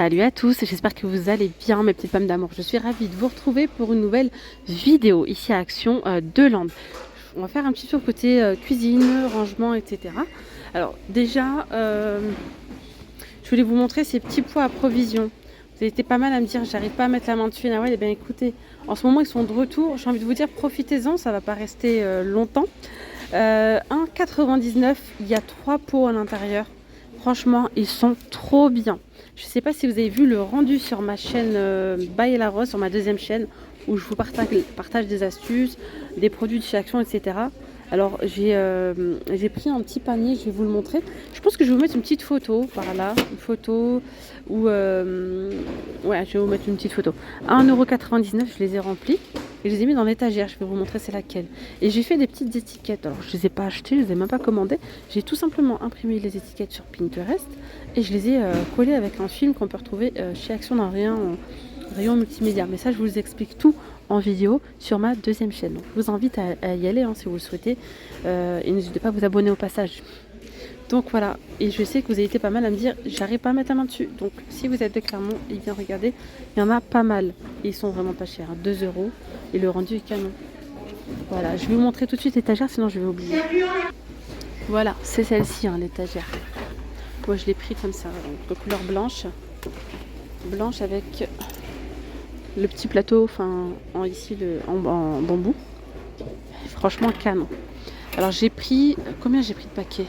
Salut à tous, j'espère que vous allez bien mes petites pommes d'amour. Je suis ravie de vous retrouver pour une nouvelle vidéo ici à Action de Lande. On va faire un petit tour côté cuisine, rangement, etc. Alors déjà, je voulais vous montrer ces petits pots à provision. Vous avez été pas mal à me dire, j'arrive pas à mettre la main dessus. Ah ouais, eh bien écoutez, en ce moment ils sont de retour. J'ai envie de vous dire, profitez-en, ça va pas rester longtemps. 1,99, il y a 3 pots à l'intérieur. Franchement, ils sont trop bien. Je ne sais pas si vous avez vu le rendu sur ma chaîne By La Rose, sur ma deuxième chaîne, où je vous partage des astuces, des produits de chez Action, etc. Alors, j'ai pris un petit panier, je vais vous le montrer. Je pense que je vais vous mettre une petite photo par là, une photo où... ouais, je vais vous mettre une petite photo. 1,99 €, je les ai remplis. Et je les ai mis dans l'étagère, je vais vous montrer c'est laquelle. Et j'ai fait des petites étiquettes. Alors je ne les ai pas achetées, je ne les ai même pas commandées. J'ai tout simplement imprimé les étiquettes sur Pinterest et je les ai collées avec un film qu'on peut retrouver chez Action dans rayon multimédia. Mais ça, je vous explique tout en vidéo sur ma deuxième chaîne. Donc, je vous invite à y aller si vous le souhaitez. Et n'hésitez pas à vous abonner au passage. Donc voilà, et je sais que vous avez été pas mal à me dire, j'arrive pas à mettre la main dessus. Donc si vous êtes de Clermont, et bien regardez, il y en a pas mal. Et ils sont vraiment pas chers, 2 €. Et le rendu est canon. Voilà, je vais vous montrer tout de suite l'étagère, sinon je vais oublier. Voilà, c'est celle-ci, l'étagère. Moi je l'ai pris comme ça, de couleur blanche. Blanche avec le petit plateau, ici en bambou. Franchement canon. Alors j'ai pris, combien j'ai pris de paquets?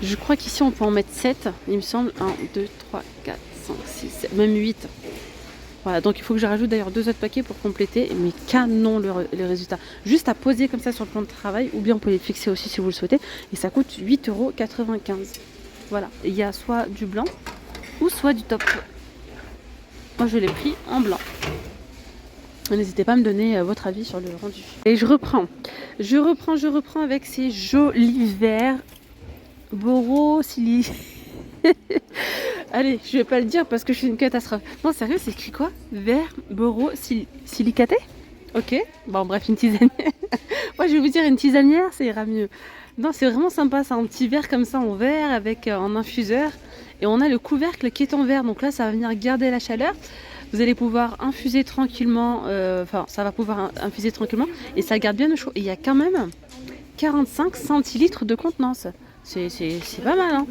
Je crois qu'ici on peut en mettre 7, il me semble. 1, 2, 3, 4, 5, 6, 7, même 8. Voilà, donc il faut que je rajoute d'ailleurs 2 autres paquets pour compléter. Mais canon le résultat. Juste à poser comme ça sur le plan de travail, ou bien on peut les fixer aussi si vous le souhaitez. Et ça coûte 8,95 €. Voilà, il y a soit du blanc ou soit du top. Moi je l'ai pris en blanc. N'hésitez pas à me donner votre avis sur le rendu. Et je reprends avec ces jolis verres borosilicates. Allez, je vais pas le dire parce que je suis une catastrophe. Non, sérieux, c'est écrit quoi? Verre borosilicaté. Ok, bon bref, une tisanière. Moi je vais vous dire une tisanière, ça ira mieux. Non, c'est vraiment sympa, c'est un petit verre comme ça en verre avec un infuseur. Et on a le couvercle qui est en verre, donc là ça va venir garder la chaleur. Vous allez pouvoir infuser tranquillement, ça va pouvoir infuser tranquillement et ça garde bien le chaud. Et il y a quand même 45 centilitres de contenance. C'est pas mal, hein.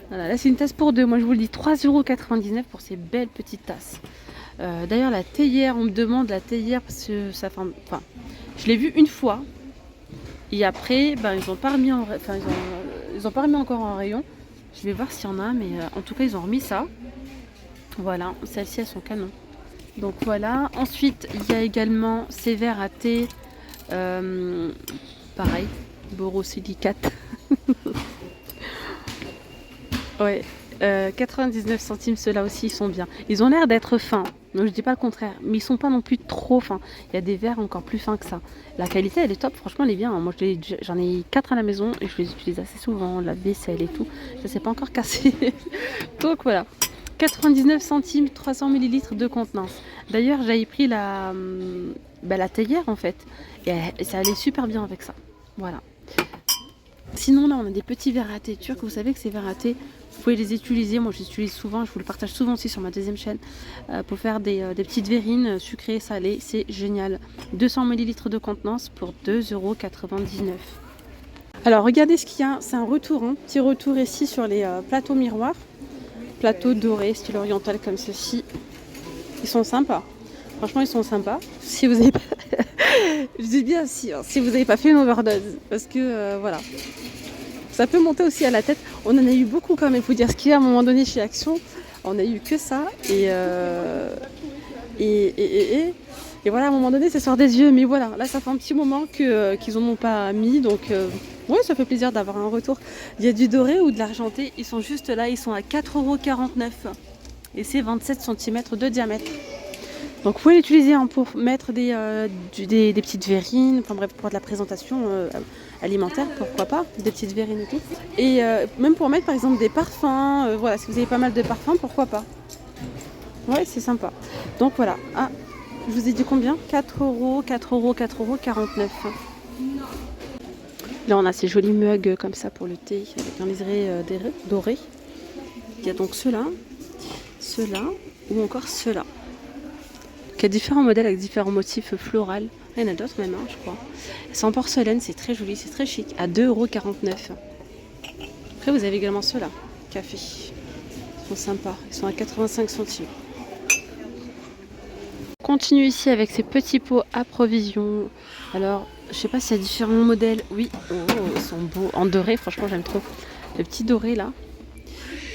Voilà, là c'est une tasse pour deux. Moi je vous le dis, 3,99 € pour ces belles petites tasses. D'ailleurs la théière, on me demande la théière parce que ça, je l'ai vue une fois. Et après, ils n'ont pas remis ils ont pas remis encore en rayon. Je vais voir s'il y en a, mais en tout cas ils ont remis ça. Voilà, celles-ci elles sont canon. Donc voilà. Ensuite il y a également ces verres à thé. Pareil, borosilicate. Ouais, 99 centimes, ceux-là aussi ils sont bien. Ils ont l'air d'être fins, donc je dis pas le contraire, mais ils sont pas non plus trop fins. Il y a des verres encore plus fins que ça. La qualité elle est top, franchement elle est bien. Moi j'en ai 4 à la maison et je les utilise assez souvent, la vaisselle et tout. Ça s'est pas encore cassé. Donc voilà, 99 centimes, 300 ml de contenance. D'ailleurs j'avais pris la théière en fait, et ça allait super bien avec ça. Voilà. Sinon là on a des petits verres à thé turcs. Vous savez que ces verres à thé, vous pouvez les utiliser. Moi je les utilise souvent, je vous le partage souvent aussi sur ma deuxième chaîne pour faire des petites verrines sucrées, salées. C'est génial. 200 ml de contenance pour 2,99 €. Alors regardez ce qu'il y a, c'est un retour, petit retour ici sur les plateaux miroirs. Plateaux dorés, style oriental comme ceci. Ils sont sympas. Franchement ils sont sympas. Si vous avez pas... je dis bien si vous n'avez pas fait une overdose. Parce que voilà. Ça peut monter aussi à la tête. On en a eu beaucoup quand même. Il faut dire ce qu'il y a à un moment donné chez Action. On a eu que ça. Et voilà, à un moment donné, ça sort des yeux. Mais voilà, là, ça fait un petit moment qu'ils en ont pas mis. Donc, ouais, ça fait plaisir d'avoir un retour. Il y a du doré ou de l'argenté. Ils sont juste là. Ils sont à 4,49 €. Et c'est 27 cm de diamètre. Donc vous pouvez l'utiliser pour mettre des petites verrines, enfin bref, pour de la présentation alimentaire, pourquoi pas, des petites verrines et tout. Et même pour mettre par exemple des parfums, voilà, si vous avez pas mal de parfums, pourquoi pas. Ouais, c'est sympa. Donc voilà, je vous ai dit combien? 4,49 €. Là on a ces jolis mugs comme ça pour le thé, avec un liseré doré. Il y a donc ceux-là. ceux-là ou encore ceux-là. Il y a différents modèles avec différents motifs floraux. Il y en a d'autres même, hein, je crois. C'est en porcelaine, c'est très joli, c'est très chic, à 2,49 €. Après, vous avez également ceux-là, café. Ils sont sympas, ils sont à 85 centimes. On continue ici avec ces petits pots à provision. Alors, je sais pas s'il y a différents modèles. Oui, oh, ils sont beaux. En doré, franchement, j'aime trop. Le petit doré là.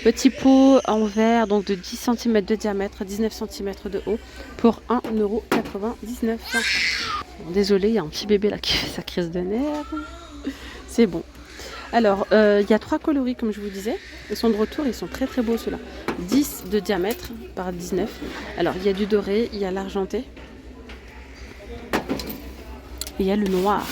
Petit pot en verre, donc de 10 cm de diamètre, 19 cm de haut, pour 1,99 €. Bon, désolé, il y a un petit bébé là qui fait sa crise de nerfs. C'est bon. Alors, il y a 3 coloris, comme je vous disais. Ils sont de retour, ils sont très très beaux ceux-là. 10 de diamètre par 19. Alors, il y a du doré, il y a l'argenté. Et il y a le noir.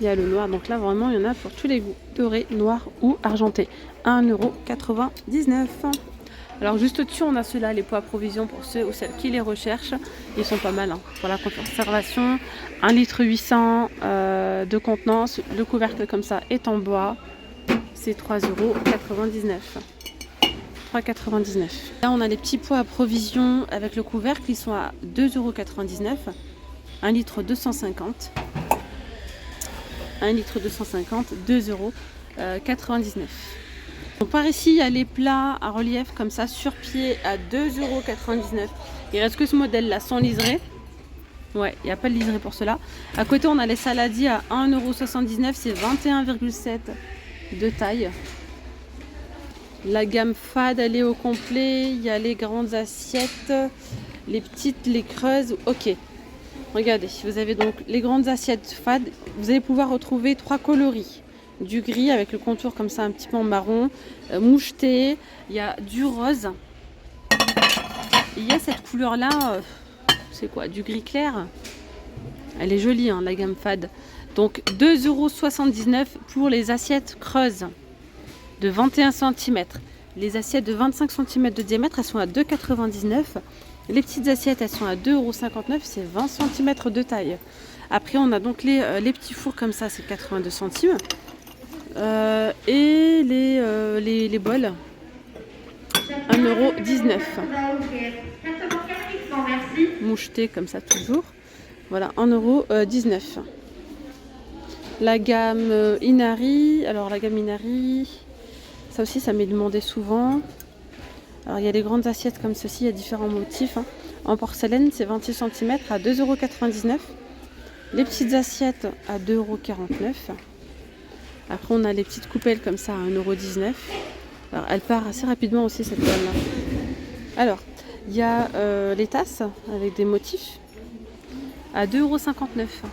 Il y a le noir, donc là vraiment il y en a pour tous les goûts. Doré, noir ou argenté. 1,99 €. Alors juste au-dessus on a ceux-là, les pots à provision pour ceux ou celles qui les recherchent. Ils sont pas mal, hein, pour la conservation. 1,8 litre de contenance. Le couvercle comme ça est en bois. C'est 3,99 €. 3,99 €. Là on a les petits pots à provision avec le couvercle. Ils sont à 2,99 €. 1 litre 250. 1 litre 250, 2,99 €. Donc par ici, il y a les plats à relief comme ça sur pied à 2,99 €. Il reste que ce modèle-là sans liseré. Ouais, il n'y a pas de liseré pour cela. À côté, on a les saladiers à 1,79 €. C'est 21,7 de taille. La gamme fade, elle est au complet. Il y a les grandes assiettes, les petites, les creuses. Ok. Regardez, vous avez donc les grandes assiettes fades. Vous allez pouvoir retrouver 3 coloris. Du gris avec le contour comme ça un petit peu en marron, moucheté. Il y a du rose. Il y a cette couleur là, c'est quoi? Du gris clair. Elle est jolie, hein, la gamme fade. Donc 2,79 € pour les assiettes creuses de 21 cm. Les assiettes de 25 cm de diamètre, elles sont à 2,99 €. Les petites assiettes, elles sont à 2,59 €, c'est 20 cm de taille. Après, on a donc les petits fours comme ça, c'est 82 centimes. Et les bols, 1,19 €. Moucheté comme ça toujours. Voilà, 1,19 €. La gamme Inari, alors la gamme Inari, ça aussi, ça m'est demandé souvent. Alors il y a des grandes assiettes comme ceci, il y a différents motifs, hein. En porcelaine, c'est 28 cm à 2,99 €. Les petites assiettes à 2,49 €. Après on a les petites coupelles comme ça à 1,19 €. Alors elle part assez rapidement aussi cette gamme-là. Alors il y a les tasses avec des motifs à 2,59 €.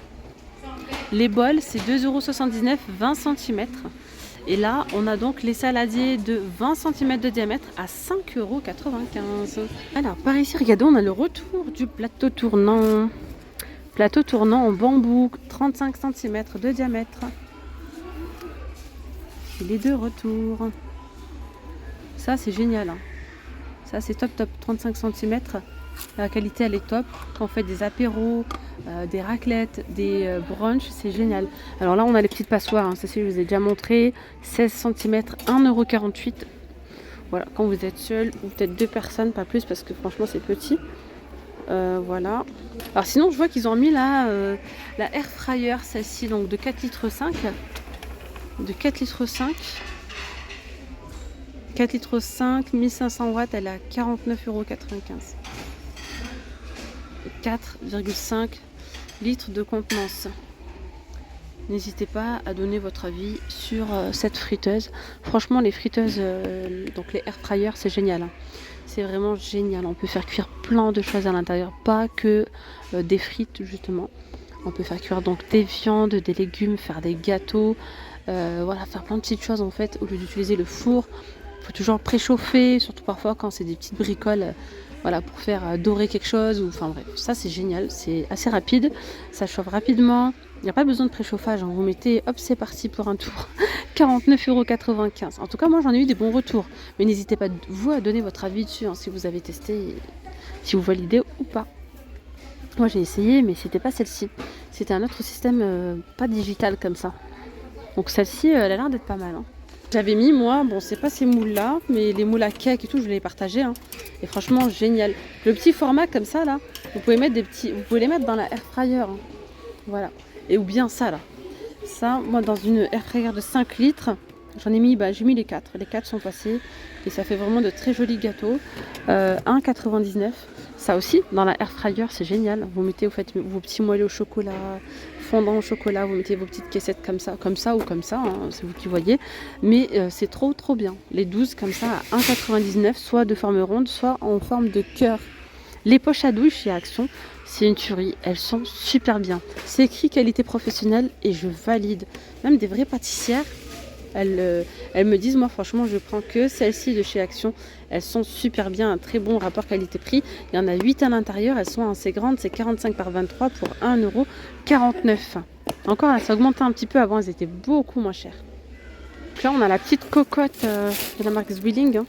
Les bols c'est 2,79 €, 20 cm. Et là, on a donc les saladiers de 20 cm de diamètre à 5,95 €. Alors, par ici, regardez, on a le retour du plateau tournant. Plateau tournant en bambou, 35 cm de diamètre. Il est de retour. Ça, c'est génial, hein. Ça, c'est top, top. 35 cm. La qualité, elle est top. Quand on fait des apéros, des raclettes, des brunchs, c'est génial. Alors là, on a les petites passoires, hein. Ça, je vous ai déjà montré. 16 cm, 1,48 €. Voilà, quand vous êtes seul, ou peut-être 2 personnes, pas plus, parce que franchement, c'est petit. Voilà. Alors sinon, je vois qu'ils ont mis la air fryer, celle-ci, donc de 4,5 litres. De 4,5 litres. 4,5 litres, 1500 watts, elle est à 49,95 €. 4,5 litres de contenance. N'hésitez pas à donner votre avis sur cette friteuse. Franchement, les friteuses, donc les air fryers, c'est génial, hein. C'est vraiment génial. On peut faire cuire plein de choses à l'intérieur, pas que des frites justement. On peut faire cuire donc des viandes, des légumes, faire des gâteaux, voilà, faire plein de petites choses en fait au lieu d'utiliser le four. Il faut toujours préchauffer, surtout parfois quand c'est des petites bricoles. Voilà, pour faire dorer quelque chose, ou enfin bref, ça c'est génial, c'est assez rapide, ça chauffe rapidement, il n'y a pas besoin de préchauffage, hein. Vous mettez, hop, c'est parti pour un tour. 49,95 €. En tout cas, moi j'en ai eu des bons retours, mais n'hésitez pas vous à donner votre avis dessus, hein, si vous avez testé, si vous validez ou pas. Moi j'ai essayé, mais c'était pas celle-ci, c'était un autre système, pas digital comme ça. Donc celle-ci, elle a l'air d'être pas mal, hein. J'avais mis moi, bon c'est pas ces moules là, mais les moules à cake et tout, je les ai partagés. Hein. Et franchement génial. Le petit format comme ça là, vous pouvez mettre vous pouvez les mettre dans la air fryer. Hein. Voilà. Et ou bien ça là. Ça, moi dans une air fryer de 5 litres, j'en ai mis, j'ai mis les 4. Les 4 sont passés et ça fait vraiment de très jolis gâteaux. 1,99. Ça aussi, dans la air fryer, c'est génial. Vous mettez, vous faites vos petits moelleux au chocolat, fondant au chocolat, vous mettez vos petites caissettes comme ça ou comme ça, hein, c'est vous qui voyez. Mais c'est trop bien. Les 12 comme ça à 1,99, soit de forme ronde, soit en forme de cœur. Les poches à douille chez Action, c'est une tuerie. Elles sont super bien. C'est écrit qualité professionnelle et je valide. Même des vraies pâtissières. Elles me disent, moi franchement je prends que celles-ci de chez Action, elles sont super bien, un très bon rapport qualité-prix, il y en a 8 à l'intérieur, elles sont assez grandes, c'est 45 par 23 pour 1,49 €. Encore là ça augmente un petit peu, avant elles étaient beaucoup moins chères. Donc là on a la petite cocotte de la marque Zwilling, hein.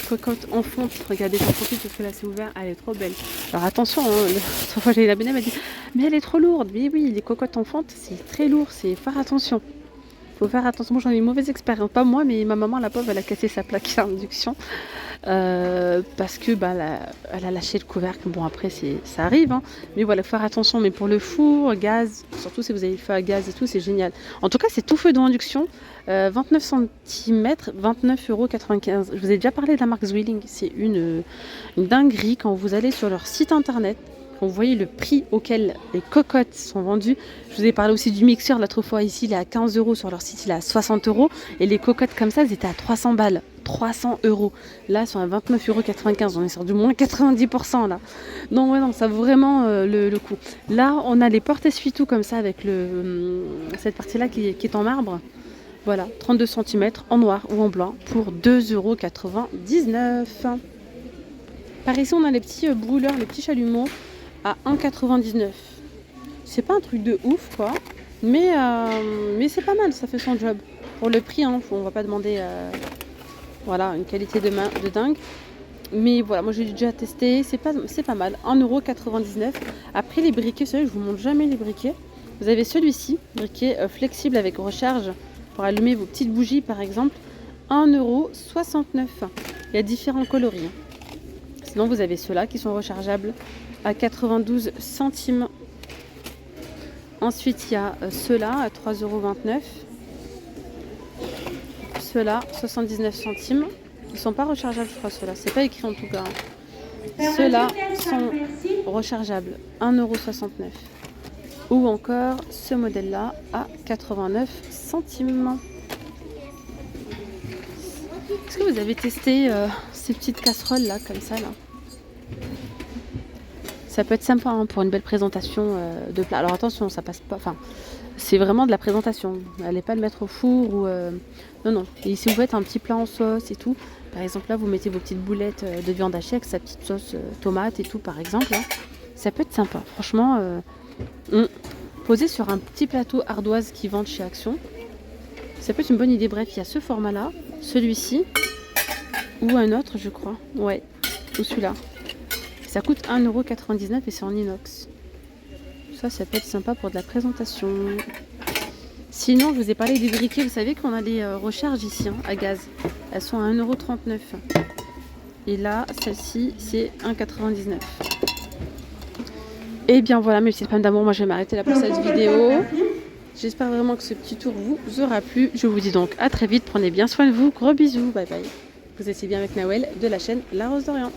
Cocotte en fonte, regardez j'en profite parce que là c'est ouvert, elle est trop belle. Alors attention, hein, l'autre fois j'ai la bénévole, elle m'a dit mais elle est trop lourde, mais oui les cocottes en fonte c'est très lourd, c'est faire attention. Faut faire attention, moi j'en ai une mauvaise expérience, pas moi mais ma maman la pauvre elle a cassé sa plaque à induction parce que elle a lâché le couvercle. Bon après ça arrive hein, mais voilà faut faire attention, mais pour le four gaz, surtout si vous avez le feu à gaz et tout, c'est génial. En tout cas c'est tout feu d'induction, 29 cm, 29,95 €. Je vous ai déjà parlé de la marque Zwilling, c'est une dinguerie. Quand vous allez sur leur site internet, quand vous voyez le prix auquel les cocottes sont vendues, je vous ai parlé aussi du mixeur l'autre fois, ici il est à 15 €, sur leur site il est à 60 €, et les cocottes comme ça, elles étaient à 300 balles, 300 €. Là, elles sont à 29,95 €, on est sur du moins 90% là. Non, ouais, non, ça vaut vraiment le coup. Là, on a les porte-essuie-tout comme ça, avec cette partie-là qui est en marbre. Voilà, 32 cm en noir ou en blanc pour 2,99 €. Par ici, on a les petits brûleurs, les petits chalumeaux à 1,99 €. C'est pas un truc de ouf quoi, mais c'est pas mal, ça fait son job. Pour le prix, hein, on va pas demander voilà, une qualité de dingue. Mais voilà, moi j'ai déjà testé, c'est pas mal. 1,99 €. Après les briquets, c'est vrai que je vous montre jamais les briquets. Vous avez celui-ci, briquet flexible avec recharge pour allumer vos petites bougies par exemple. 1,69 €. Il y a différents coloris. Sinon vous avez ceux-là qui sont rechargeables à 92 centimes. Ensuite, il y a ceux-là à 3,29 €. Ceux-là, 79 centimes. Ils ne sont pas rechargeables, je crois, ceux-là. C'est pas écrit en tout cas. Ceux-là sont rechargeables, 1,69 €. Ou encore ce modèle-là à 89 centimes. Est-ce que vous avez testé ces petites casseroles-là, comme ça, là? Ça peut être sympa hein, pour une belle présentation de plat. Alors attention, ça passe pas. Enfin, c'est vraiment de la présentation. N'allez pas le mettre au four ou non. Et si vous faites un petit plat en sauce et tout, par exemple là, vous mettez vos petites boulettes de viande hachée avec sa petite sauce tomate et tout, par exemple. Là, ça peut être sympa. Franchement, posé sur un petit plateau ardoise qui vendent chez Action, ça peut être une bonne idée. Bref, il y a ce format-là, celui-ci ou un autre, je crois. Ouais, ou celui-là. Ça coûte 1,99 € et c'est en inox. Ça peut être sympa pour de la présentation. Sinon, je vous ai parlé des briquets. Vous savez qu'on a des recharges ici hein, à gaz. Elles sont à 1,39 €. Et là, celle-ci, c'est 1,99 €. Et bien voilà, mes petites femmes d'amour, moi je vais m'arrêter là pour cette vidéo. J'espère vraiment que ce petit tour vous aura plu. Je vous dis donc à très vite. Prenez bien soin de vous. Gros bisous. Bye bye. Vous étiez bien avec Nawel de la chaîne La Rose d'Orient.